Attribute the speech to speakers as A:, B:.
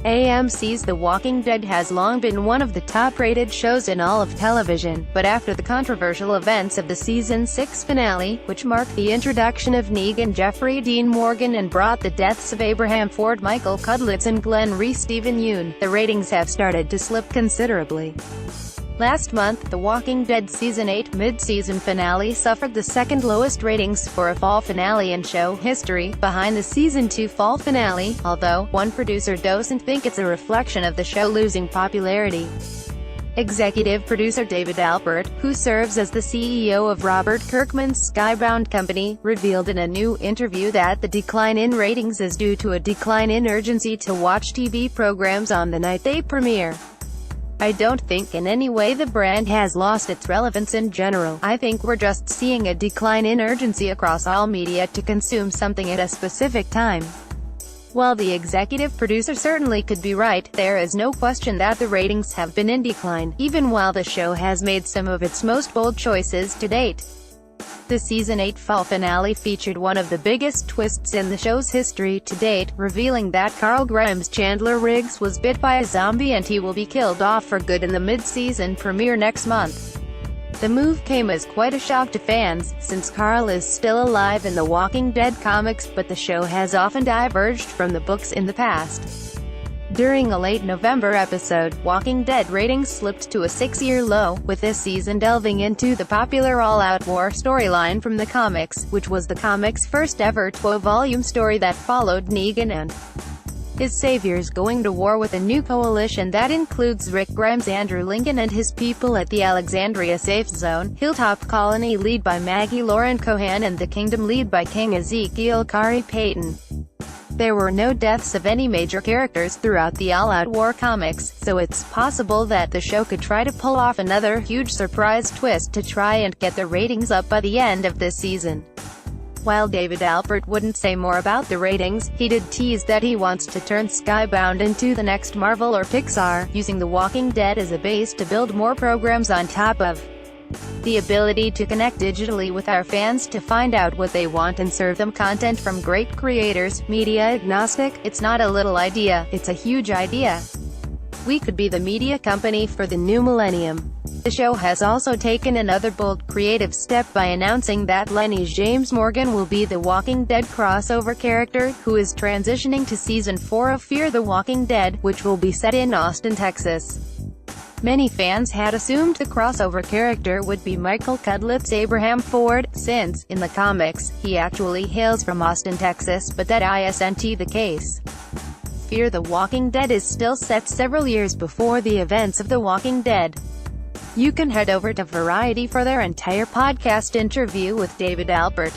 A: AMC's The Walking Dead has long been one of the top-rated shows in all of television, but after the controversial events of the Season 6 finale, which marked the introduction of Negan Jeffrey Dean Morgan and brought the deaths of Abraham Ford, Michael Cudlitz and Glenn Reese Stephen Yeun, the ratings have started to slip considerably. Last month, The Walking Dead Season 8 mid-season finale suffered the second lowest ratings for a fall finale in show history, behind the Season 2 fall finale, although one producer doesn't think it's a reflection of the show losing popularity. Executive producer David Alpert, who serves as the CEO of Robert Kirkman's Skybound company, revealed in a new interview that the decline in ratings is due to a decline in urgency to watch TV programs on the night they premiere. "I don't think in any way the brand has lost its relevance in general. I think we're just seeing a decline in urgency across all media to consume something at a specific time." While the executive producer certainly could be right, there is no question that the ratings have been in decline, even while the show has made some of its most bold choices to date. The Season 8 fall finale featured one of the biggest twists in the show's history to date, revealing that Carl Grimes' Chandler Riggs was bit by a zombie and he will be killed off for good in the mid-season premiere next month. The move came as quite a shock to fans, since Carl is still alive in the Walking Dead comics, but the show has often diverged from the books in the past. During a late November episode, Walking Dead ratings slipped to a 6-year low, with this season delving into the popular all-out war storyline from the comics, which was the comics' first-ever 12-volume story that followed Negan and his saviors going to war with a new coalition that includes Rick Grimes, Andrew Lincoln and his people at the Alexandria Safe Zone, Hilltop Colony led by Maggie Lauren Cohan and the Kingdom led by King Ezekiel Kari Payton. There were no deaths of any major characters throughout the all-out war comics, so it's possible that the show could try to pull off another huge surprise twist to try and get the ratings up by the end of this season. While David Alpert wouldn't say more about the ratings, he did tease that he wants to turn Skybound into the next Marvel or Pixar, using The Walking Dead as a base to build more programs on top of. The ability to connect digitally with our fans to find out what they want and serve them content from great creators, media agnostic. It's not a little idea, it's a huge idea. We could be the media company for the new millennium. The show has also taken another bold, creative step by announcing that Lenny James Morgan will be the Walking Dead crossover character, who is transitioning to Season 4 of Fear the Walking Dead, which will be set in Austin, Texas. Many fans had assumed the crossover character would be Michael Cudlitz Abraham Ford, since, in the comics, he actually hails from Austin, Texas, but that isn't the case. Fear the Walking Dead is still set several years before the events of The Walking Dead. You can head over to Variety for their entire podcast interview with David Alpert.